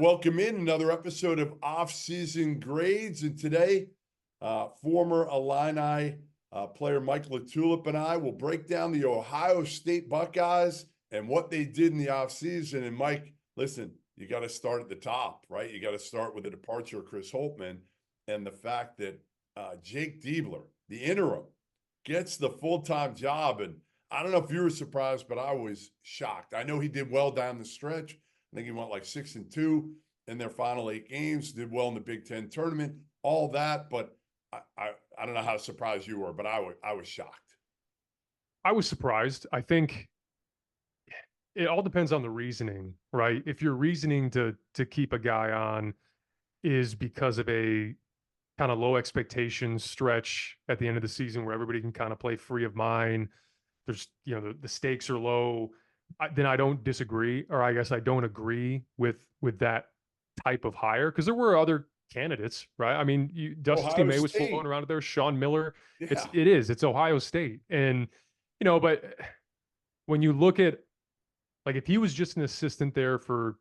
welcome in another episode of Off-Season Grades. And today, former Illini player Mike LaTulip and I will break down the Ohio State Buckeyes and what they did in the offseason. And Mike, listen, you got to start at the top, right? You got to start with the departure of Chris Holtmann and the fact that Jake Diebler, the interim, gets the full-time job. And I don't know if you were surprised, but I was shocked. I know he did well down the stretch. I think he went like 6-2 in their final 8 games, did well in the Big Ten tournament, all that. But I don't know how surprised you were, but I was shocked. I was surprised. I think it all depends on the reasoning, right? If your reasoning to keep a guy on is because of a kind of low expectations stretch at the end of the season where everybody can kind of play free of mind, there's, the stakes are low, then I don't disagree, or I guess I don't agree with that type of hire, because there were other candidates, right? I mean, Dusty May was floating around there, Sean Miller. Yeah. It's Ohio State. And, but when you look at, like, if he was just an assistant there for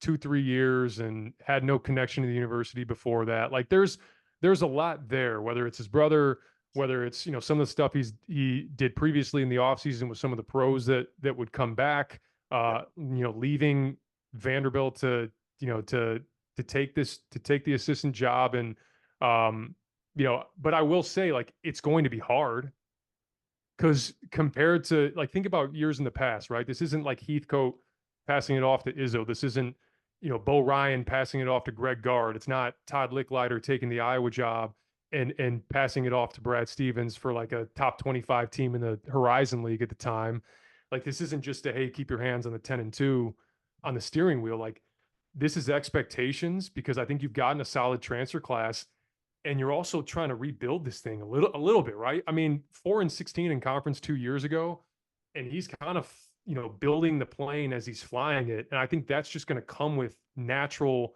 2-3 years and had no connection to the university before that, like there's a lot there, whether it's his brother, whether it's, some of the stuff he did previously in the offseason with some of the pros that would come back, leaving Vanderbilt to take the assistant job. And, but I will say, like, it's going to be hard because compared to, like, think about years in the past, right? This isn't like Heathcote passing it off to Izzo. This isn't, Bo Ryan passing it off to Greg Gard. It's not Todd Licklider taking the Iowa job and passing it off to Brad Stevens for like a top 25 team in the Horizon League at the time. Like, this isn't just a, hey, keep your hands on the 10-2 on the steering wheel. Like, this is expectations, because I think you've gotten a solid transfer class and you're also trying to rebuild this thing a little bit, right? I mean, 4-16 in conference 2 years ago, and he's kind of, building the plane as he's flying it. And I think that's just going to come with natural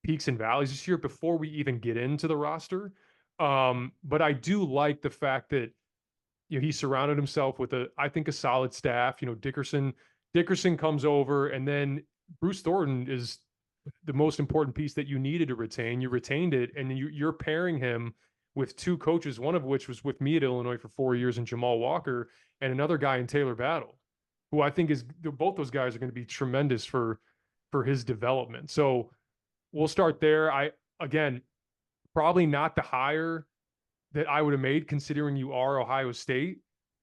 peaks and valleys this year before we even get into the roster. But I do like the fact that, he surrounded himself with I think a solid staff. Dickerson comes over, and then Bruce Thornton is the most important piece that you needed to retain. You retained it, and you're pairing him with 2 coaches, one of which was with me at Illinois for 4 years, and Jamal Walker, and another guy in Taylor Battle, who I think both those guys are going to be tremendous for his development. So we'll start there. Again, probably not the hire that I would have made considering you are Ohio State.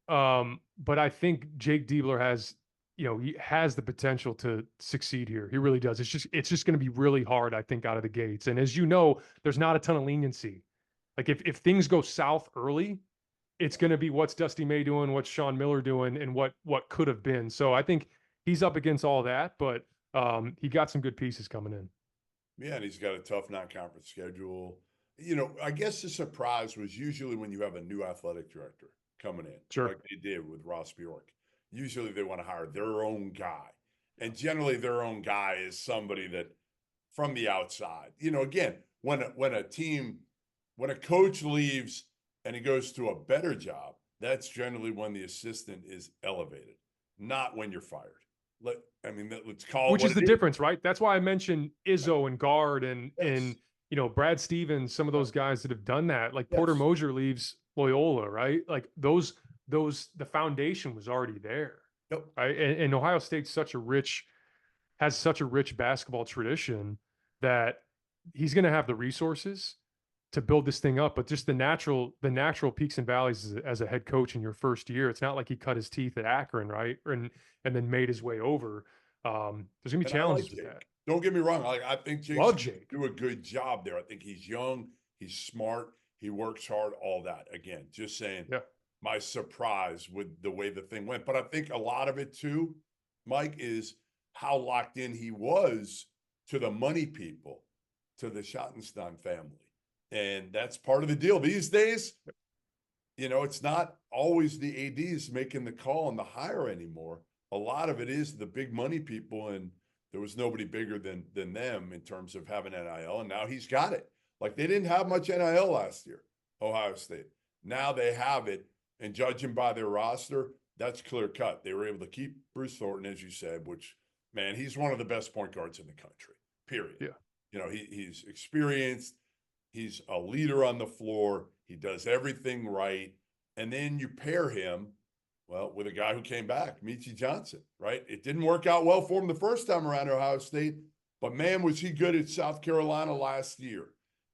But I think Jake Diebler he has the potential to succeed here. He really does. It's just going to be really hard, I think, out of the gates. And as you know, there's not a ton of leniency. Like, if things go south early, it's going to be what's Dusty May doing, what's Sean Miller doing, and what could have been. So I think he's up against all that, but he got some good pieces coming in. Yeah, and he's got a tough non-conference schedule. I guess the surprise was usually when you have a new athletic director coming in, sure, like they did with Ross Bjork. Usually they want to hire their own guy. And generally their own guy is somebody that from the outside. Again, when a coach leaves and he goes to a better job, that's generally when the assistant is elevated, not when you're fired. Let's call it which is the difference, right? That's why I mentioned Izzo and Gard and Brad Stevens, some of those guys that have done that. Like, Porter Moser leaves Loyola, right? Like, the foundation was already there. Yep. Right. And Ohio State's has such a rich basketball tradition that he's going to have the resources to build this thing up. But just the natural peaks and valleys as a head coach in your first year, it's not like he cut his teeth at Akron, right? And then made his way over. There's going to be challenges with that. Don't get me wrong. I think Jake do a good job there. I think he's young, he's smart, he works hard, all that. Again, just saying, my surprise with the way the thing went. But I think a lot of it too, Mike, is how locked in he was to the money people, to the Schottenstein family. And that's part of the deal. These days, it's not always the ADs making the call on the hire anymore. A lot of it is the big money people, and there was nobody bigger than them in terms of having NIL, and now he's got it. Like, they didn't have much NIL last year, Ohio State. Now they have it, and judging by their roster, that's clear cut. They were able to keep Bruce Thornton, as you said, which, man, he's one of the best point guards in the country. period. Yeah. You know, he's experienced. He's a leader on the floor. He does everything right. And then you pair him, well, with a guy who came back, Meechie Johnson, right? It didn't work out well for him the first time around Ohio State, but man, was he good at South Carolina last year.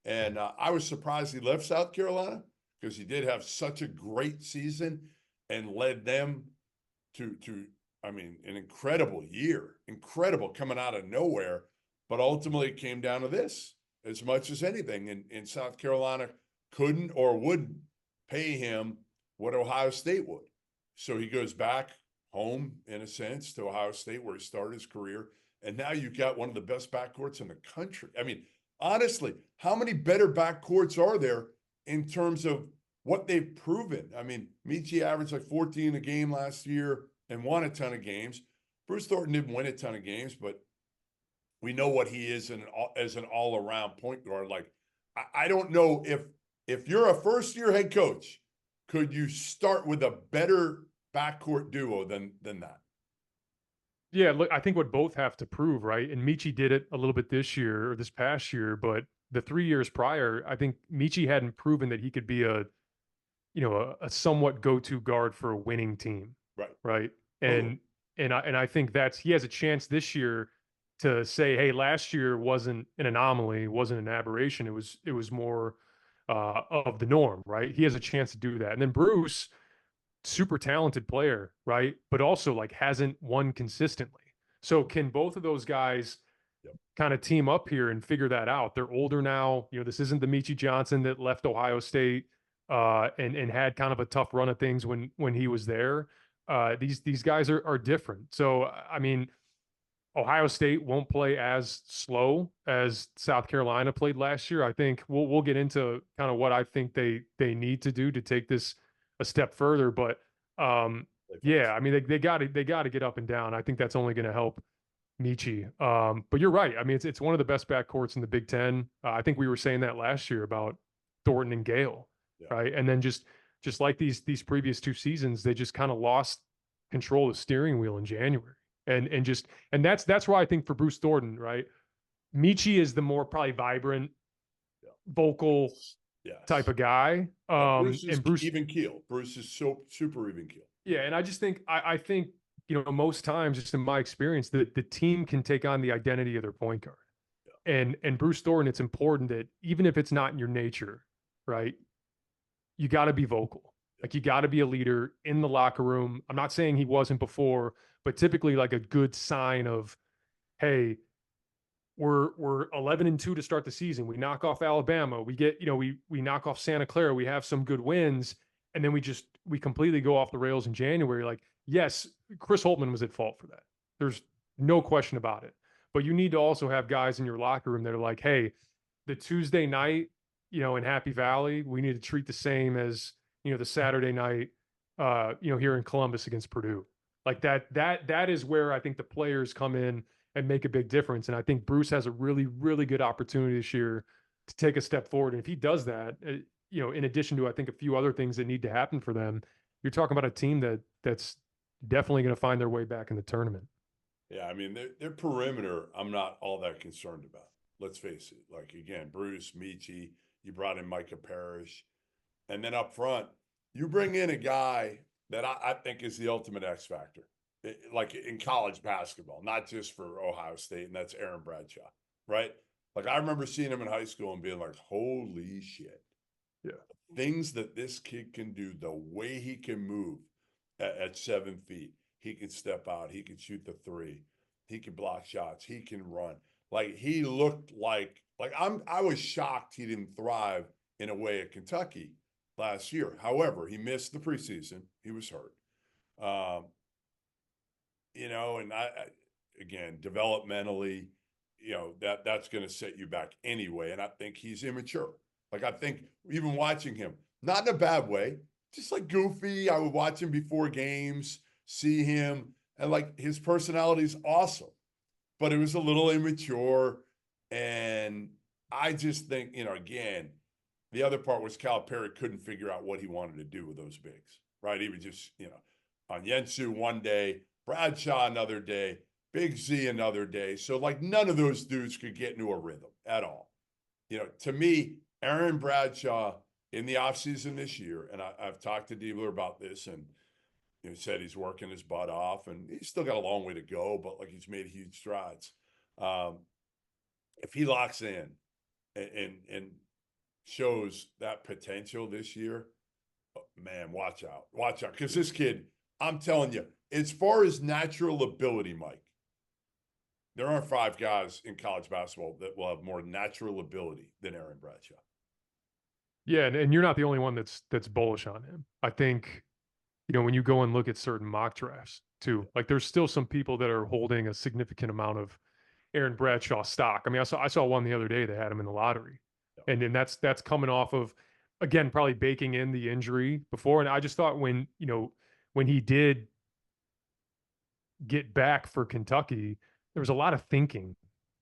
And I was surprised he left South Carolina because he did have such a great season and led them to I mean, an incredible year, incredible coming out of nowhere. But ultimately it came down to this as much as anything. And South Carolina couldn't or wouldn't pay him what Ohio State would. So he goes back home, in a sense, to Ohio State where he started his career. And now you've got one of the best backcourts in the country. I mean, honestly, how many better backcourts are there in terms of what they've proven? I mean, Meechie averaged like 14 a game last year and won a ton of games. Bruce Thornton didn't win a ton of games, but we know what he is as an all-around point guard. Like, I don't know if you're a first-year head coach, could you start with a better backcourt duo than that? Yeah, look, I think what both have to prove, right? And Meechie did it a little bit this year or this past year, but the 3 years prior, I think Meechie hadn't proven that he could be a a somewhat go-to guard for a winning team. Right. Right. And I think he has a chance this year to say, hey, last year wasn't an anomaly, wasn't an aberration. It was more of the norm, right? He has a chance to do that. And then Bruce, super talented player, right? But also like hasn't won consistently. So can both of those guys kind of team up here and figure that out? They're older now. You know, this isn't the Meechie Johnson that left Ohio State and had kind of a tough run of things when he was there. These guys are different. So I mean, Ohio State won't play as slow as South Carolina played last year. I think we'll get into kind of what I think they need to do to take this a step further. But yeah, I mean they got to get up and down. I think that's only going to help Meechie. But you're right. I mean it's one of the best backcourts in the Big Ten. I think we were saying that last year about Thornton and Gale, right? And then just like these previous two seasons, they just kind of lost control of the steering wheel in January. And that's why I think for Bruce Thornton, right? Meechie is the more probably vibrant, vocal type of guy. Bruce is even keel. Bruce is so super even keel. Yeah, and I just think I think most times, just in my experience, the team can take on the identity of their point guard. Yeah. And Bruce Thornton, it's important that even if it's not in your nature, right? You got to be vocal. Like you got to be a leader in the locker room. I'm not saying he wasn't before, but typically like a good sign of, hey, we're 11-2 to start the season. We knock off Alabama. We get, we knock off Santa Clara. We have some good wins. And then we completely go off the rails in January. Like, yes, Chris Holtmann was at fault for that. There's no question about it. But you need to also have guys in your locker room that are like, hey, the Tuesday night, in Happy Valley, we need to treat the same as, the Saturday night, here in Columbus against Purdue. Like that is where I think the players come in and make a big difference. And I think Bruce has a really, really good opportunity this year to take a step forward. And if he does that, in addition to, I think, a few other things that need to happen for them, you're talking about a team that's definitely going to find their way back in the tournament. Yeah, I mean, their perimeter, I'm not all that concerned about. Let's face it. Like, again, Bruce, Meechie, you brought in Micah Parrish. And then up front, you bring in a guy that I think is the ultimate X factor, like in college basketball, not just for Ohio State, and that's Aaron Bradshaw, right? Like I remember seeing him in high school and being like, holy shit. Yeah. Things that this kid can do, the way he can move at 7 feet. He can step out. He can shoot the three. He can block shots. He can run. Like he looked like I was shocked he didn't thrive in a way at Kentucky last year. However, he missed the preseason. He was hurt. And I again, developmentally, that's going to set you back anyway. And I think he's immature. Like I think even watching him, not in a bad way, just like goofy. I would watch him before games, see him, and like his personality is awesome, but it was a little immature. And I just think, again, the other part was Calipari couldn't figure out what he wanted to do with those bigs, right? He would just, on Yensu one day, Bradshaw another day, Big Z another day. So, like, none of those dudes could get into a rhythm at all. You know, to me, Aaron Bradshaw in the offseason this year, and I've talked to Diebler about this, and said he's working his butt off, and he's still got a long way to go, but like he's made huge strides. If he locks in and shows that potential this year, man, watch out, because this kid, I'm telling you, as far as natural ability, Mike, there aren't 5 guys in college basketball that will have more natural ability than Aaron Bradshaw. Yeah, and you're not the only one that's bullish on him. I think, when you go and look at certain mock drafts too, like there's still some people that are holding a significant amount of Aaron Bradshaw stock. I mean, I saw one the other day that had him in the lottery, and that's coming off of, again, probably baking in the injury before. And I just thought when he did get back for Kentucky, there was a lot of thinking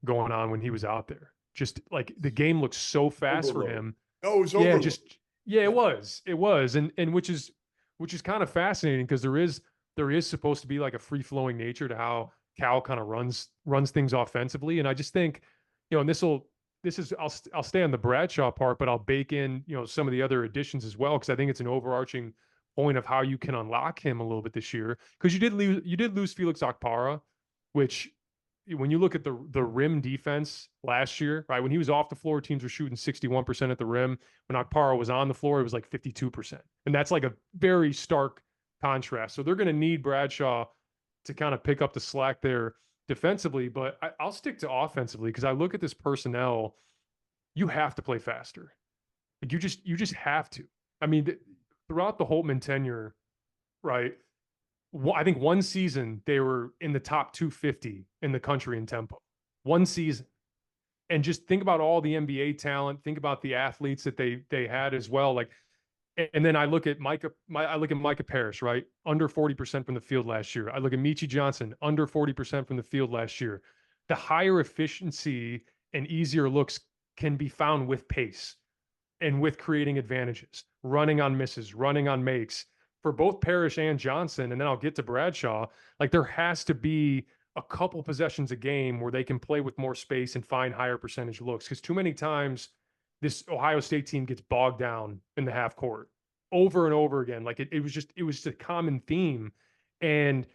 going on when he was out there. Just like the game looked so fast for him. Oh, it was over. It was. And which is kind of fascinating, because there is supposed to be like a free flowing nature to how Cal kind of runs things offensively. And I just think, and I'll stay on the Bradshaw part, but I'll bake in, some of the other additions as well, because I think it's an overarching point of how you can unlock him a little bit this year. Because you did lose Felix Okpara, which, when you look at the rim defense last year, right, when he was off the floor, teams were shooting 61% at the rim. When Okpara was on the floor, it was like 52%. And that's like a very stark contrast. So they're going to need Bradshaw to kind of pick up the slack there defensively. But I'll stick to offensively, because I look at this personnel, you have to play faster. Like you just have to. I mean, throughout the Holtman tenure, right, I think one season they were in the top 250 in the country in tempo. One season. And just think about all the NBA talent. Think about the athletes that they had as well. Like, and then I look at Micah Parrish, right? Under 40% from the field last year. I look at Michi Johnson, under 40% from the field last year. The higher efficiency and easier looks can be found with pace and with creating advantages, running on misses, running on makes. For both Parrish and Johnson, and then I'll get to Bradshaw, like there has to be a couple possessions a game where they can play with more space and find higher percentage looks. Because too many times this Ohio State team gets bogged down in the half court over and over again. Like it was just a common theme. And,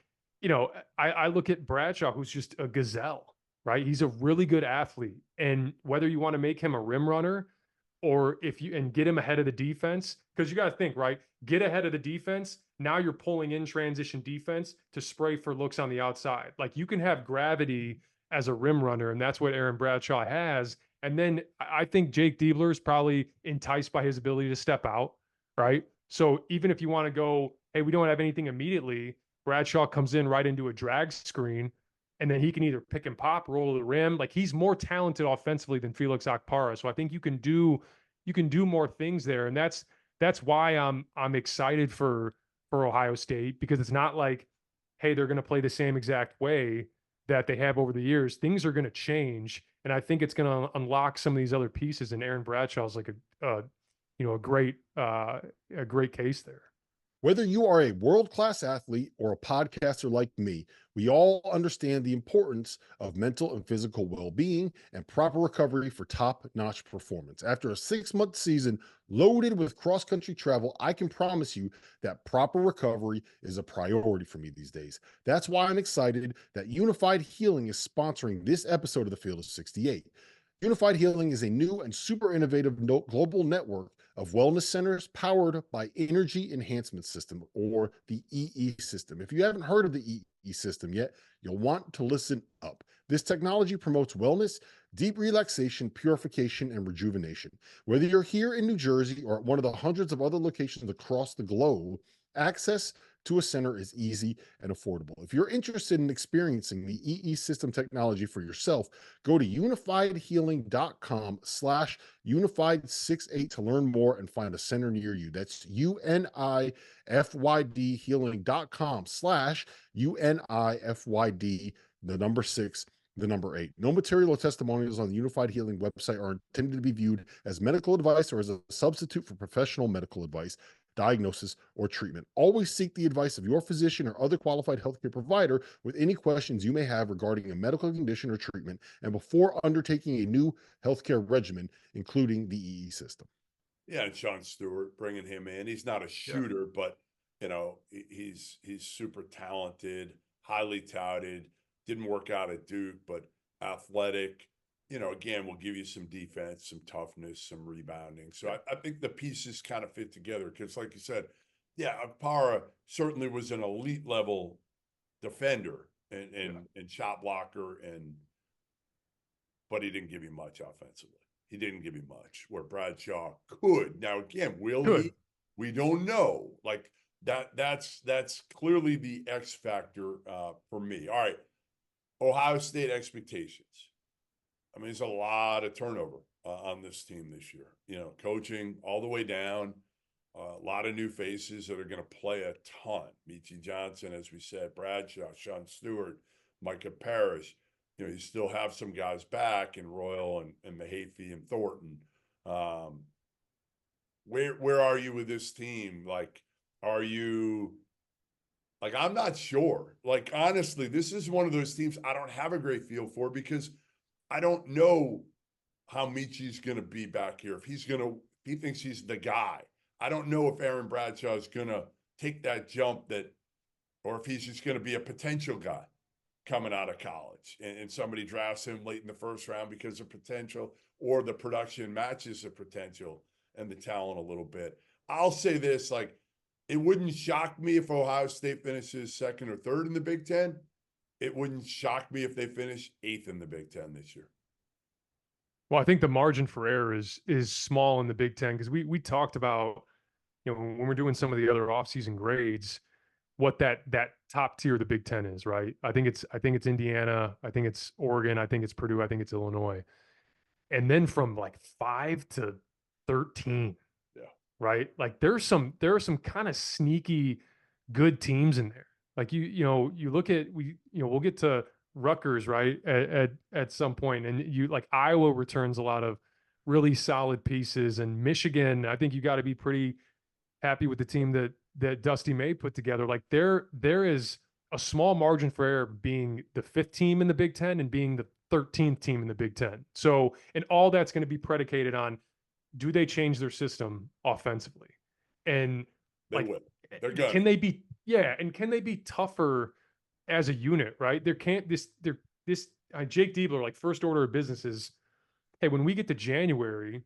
I look at Bradshaw, who's just a gazelle, right? He's a really good athlete. And whether you want to make him a rim runner, or get him ahead of the defense, because you got to think, right? Get ahead of the defense. Now you're pulling in transition defense to spray for looks on the outside. Like you can have gravity as a rim runner, and that's what Aaron Bradshaw has. And then I think Jake Diebler is probably enticed by his ability to step out, right? So even if you want to go, hey, we don't have anything immediately, Bradshaw comes in right into a drag screen, and then he can either pick and pop, roll to the rim. Like he's more talented offensively than Felix Okpara. So I think you can do more things there. And that's why I'm excited for Ohio State, because it's not like, hey, they're going to play the same exact way that they have over the years. Things are going to change. And I think it's going to unlock some of these other pieces. And Aaron Bradshaw is like a great case there. Whether you are a world-class athlete or a podcaster like me, we all understand the importance of mental and physical well-being and proper recovery for top-notch performance. After a 6-month season loaded with cross-country travel, I can promise you that proper recovery is a priority for me these days. That's why I'm excited that Unified Healing is sponsoring this episode of The Field of 68. Unified Healing is a new and super innovative global network of wellness centers powered by Energy Enhancement System, or the EE system. If you haven't heard of the EE system yet, you'll want to listen up. This technology promotes wellness, deep relaxation, purification, and rejuvenation. Whether you're here in New Jersey or at one of the hundreds of other locations across the globe, access to a center is easy and affordable. If you're interested in experiencing the EE system technology for yourself, go to unifiedhealing.com/unified68 to learn more and find a center near you. That's UNIFYD healing.com/UNIFYD, the number 6, the number 8. No material or testimonials on the Unified Healing website are intended to be viewed as medical advice or as a substitute for professional medical advice. diagnosis, or treatment. Always seek the advice of your physician or other qualified healthcare provider with any questions you may have regarding a medical condition or treatment and before undertaking a new healthcare regimen, including the EE system. Yeah, and Sean Stewart, bringing him in. He's not a shooter, but he's super talented, highly touted. Didn't work out at Duke, but athletic. Again, will give you some defense, some toughness, some rebounding. So I think the pieces kind of fit together because, like you said, Para certainly was an elite level defender and shot blocker, but he didn't give you much offensively. He didn't give you much where Bradshaw could. Now, again, will he? We don't know. Like that's clearly the X factor for me. All right. Ohio State expectations. I mean, there's a lot of turnover on this team this year. Coaching all the way down, a lot of new faces that are going to play a ton. Michi Johnson, as we said, Bradshaw, Sean Stewart, Micah Parrish. You still have some guys back in Royal and Mahaffey and Thornton. Where are you with this team? Like, are you like, I'm not sure. Like, honestly, this is one of those teams I don't have a great feel for because I don't know how Michi's going to be back here. If he thinks he's the guy. I don't know if Aaron Bradshaw is going to take that jump or if he's just going to be a potential guy coming out of college and somebody drafts him late in the first round because of potential, or the production matches the potential and the talent a little bit. I'll say this, like, it wouldn't shock me if Ohio State finishes second or third in the Big Ten. It wouldn't shock me if they finish eighth in the Big Ten this year. Well, I think the margin for error is small in the Big Ten because we talked about, when we're doing some of the other offseason grades, what that top tier of the Big Ten is, right? I think it's Indiana, I think it's Oregon, I think it's Purdue, I think it's Illinois. And then from like 5 to 13, right? Like there are some kind of sneaky good teams in there. Like you look at we'll get to Rutgers, right? At some point, and like Iowa returns a lot of really solid pieces, and Michigan, I think you got to be pretty happy with the team that Dusty May put together. Like there is a small margin for error being the 5th team in the Big Ten and being the 13th team in the Big Ten. So, and all that's going to be predicated on, do they change their system offensively? And they will. They're good. Can they be tougher as a unit, right? There can't this Jake Diebler, like, first order of business is, hey, when we get to January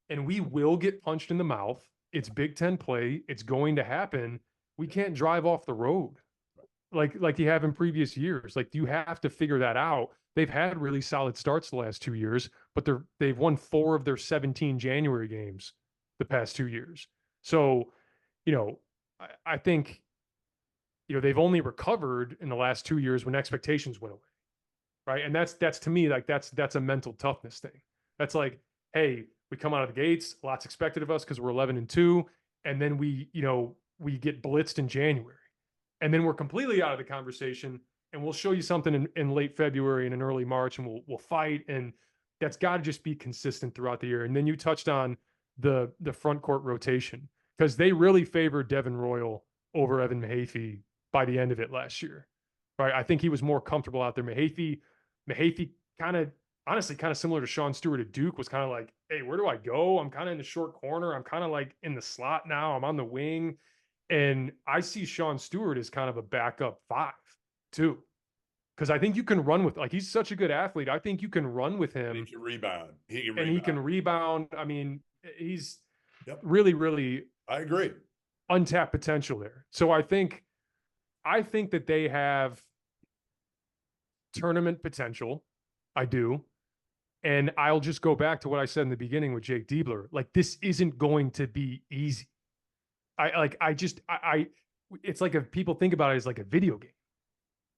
and we will get punched in the mouth, it's Big Ten play, it's going to happen. We can't drive off the road like you have in previous years. Like, you have to figure that out. They've had really solid starts the last 2 years, but they've won 4 of their 17 January games the past 2 years. So, I think, they've only recovered in the last 2 years when expectations went away. Right. And that's to me, like, that's a mental toughness thing. That's like, hey, we come out of the gates, lots expected of us because we're 11-2. And then we get blitzed in January. And then we're completely out of the conversation, and we'll show you something in late February and in early March, and we'll fight. And that's got to just be consistent throughout the year. And then you touched on the front court rotation, because they really favored Devin Royal over Evan Mahaffey by the end of it last year. Right. I think he was more comfortable out there. Mahaffey honestly kind of similar to Sean Stewart at Duke, was kind of like, hey, where do I go? I'm kind of in the short corner. I'm kind of like in the slot now. I'm on the wing. And I see Sean Stewart as kind of a backup 5 too. Because I think you can run with, like, he's such a good athlete. I think you can run with him. He can rebound. He can rebound. I mean, he's really, really, I agree, untapped potential there. So I think that they have tournament potential. I do. And I'll just go back to what I said in the beginning with Jake Diebler. Like, this isn't going to be easy. It's like, if people think about it as like a video game,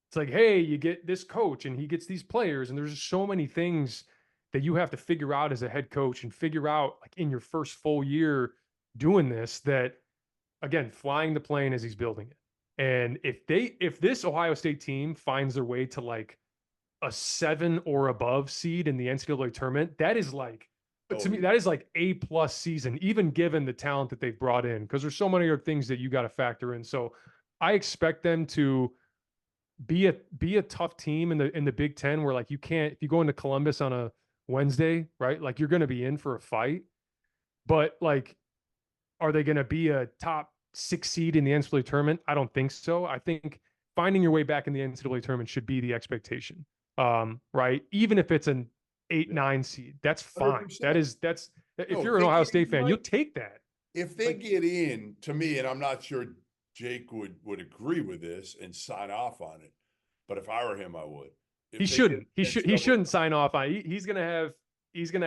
it's like, hey, you get this coach and he gets these players, and there's just so many things that you have to figure out as a head coach and figure out, like, in your first full year doing this, that, again, flying the plane as he's building it. And if this Ohio State team finds their way to like a 7 or above seed in the NCAA tournament, that is like But to me, that is like A+ season, even given the talent that they've brought in, because there's so many other things that you got to factor in. So I expect them to be a tough team in the Big Ten, where like you can't, if you go into Columbus on a Wednesday, right? Like you're going to be in for a fight. But like, are they going to be a top 6 seed in the NCAA tournament? I don't think so. I think finding your way back in the NCAA tournament should be the expectation. Right? Even if it's an 8-9 seed, that's fine. 100%. That's if you're an Ohio State fan, you'll take that. If they get in, to me, and I'm not sure Jake would agree with this and sign off on it, but if I were him, I would. He shouldn't. He shouldn't sign off on it. He's gonna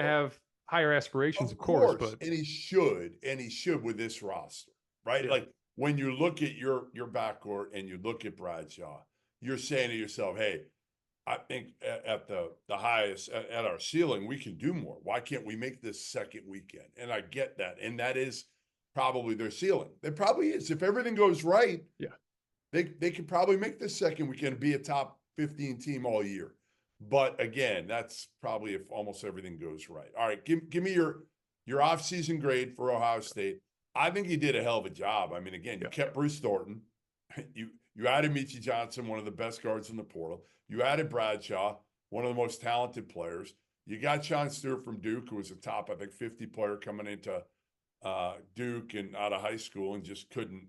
have higher aspirations, of course, but and he should with this roster, right? Yeah. Like when you look at your backcourt and you look at Bradshaw, you're saying to yourself, hey, I think at the highest, at our ceiling, we can do more. Why can't we make this second weekend? And I get that. And that is probably their ceiling. It probably is. If everything goes right, yeah, they could probably make this second weekend and be a top 15 team all year. But again, that's probably if almost everything goes right. All right, give me your offseason grade for Ohio State. I think he did a hell of a job. I mean, again, you kept Bruce Thornton. You added Meechie Johnson, one of the best guards in the portal. You added Bradshaw, one of the most talented players. You got Sean Stewart from Duke, who was a top, I think, 50 player coming into Duke and out of high school and just couldn't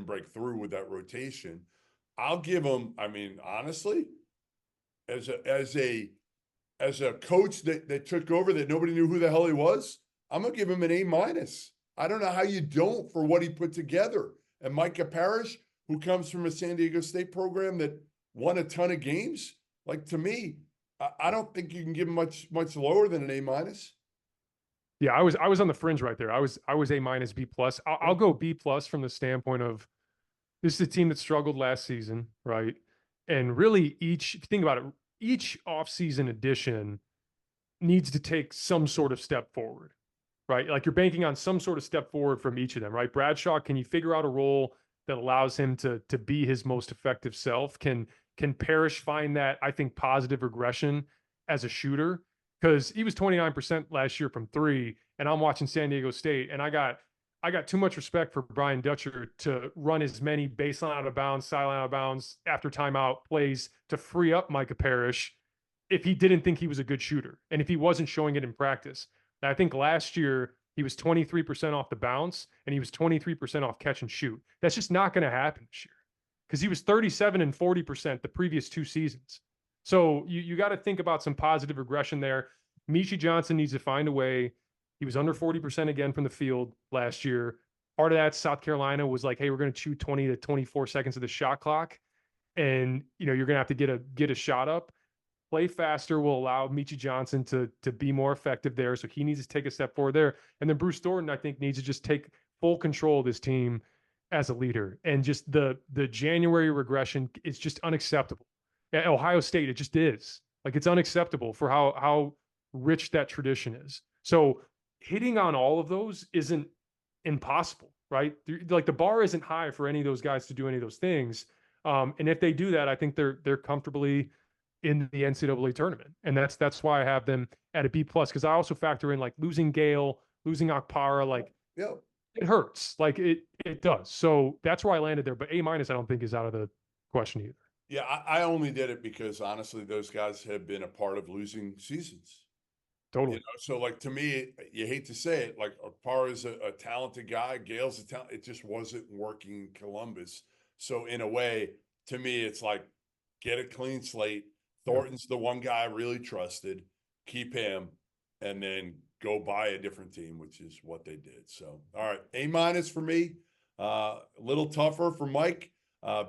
break through with that rotation. I'll give him, I mean, honestly, as a coach that took over that nobody knew who the hell he was, I'm gonna give him an A-. I don't know how you don't for what he put together. And Micah Parrish, who comes from a San Diego State program that won a ton of games, like to me, I don't think you can give him much lower than an A-. Yeah, I was on the fringe right there. I was A-, B+. I'll go B+ from the standpoint of this is a team that struggled last season, right? And really if you think about it, each offseason addition needs to take some sort of step forward, right? Like you're banking on some sort of step forward from each of them, right? Bradshaw, can you figure out a role that allows him to be his most effective self? Can Parrish find that, I think, positive regression as a shooter? Because he was 29% last year from 3, and I'm watching San Diego State, and I got too much respect for Brian Dutcher to run as many baseline out of bounds, sideline out of bounds, after timeout plays to free up Micah Parrish if he didn't think he was a good shooter and if he wasn't showing it in practice. And I think last year he was 23% off the bounce and he was 23% off catch and shoot. That's just not going to happen this year because he was 37 and 40% the previous 2 seasons. So you got to think about some positive regression there. Meechie Johnson needs to find a way. He was under 40% again from the field last year. Part of that, South Carolina was like, hey, we're going to chew 20 to 24 seconds of the shot clock. And, you're going to have to get a shot up. Play faster will allow Meechie Johnson to be more effective there. So he needs to take a step forward there. And then Bruce Thornton, I think, needs to just take full control of this team as a leader. And just the January regression is just unacceptable. At Ohio State, it just is. Like, it's unacceptable for how rich that tradition is. So hitting on all of those isn't impossible, right? Like the bar isn't high for any of those guys to do any of those things. And if they do that, I think they're comfortably in the NCAA tournament. And that's why I have them at a B+, because I also factor in like losing Gale, losing Okpara, like it hurts. Like it does. So that's where I landed there. But A- I don't think is out of the question either. Yeah, I only did it because honestly, those guys have been a part of losing seasons. Totally. So like to me, you hate to say it, like Okpara is a talented guy. Gale's a talent. It just wasn't working in Columbus. So in a way, to me, it's like get a clean slate. Thornton's the one guy I really trusted. Keep him, and then go buy a different team, which is what they did. So all right, A- for me. A little tougher for Mike.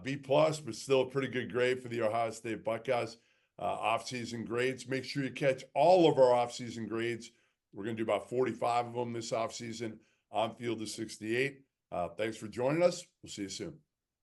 B+, but still a pretty good grade for the Ohio State Buckeyes. Off-season grades. Make sure you catch all of our off-season grades. We're going to do about 45 of them this off-season. On Field is 68. Thanks for joining us. We'll see you soon.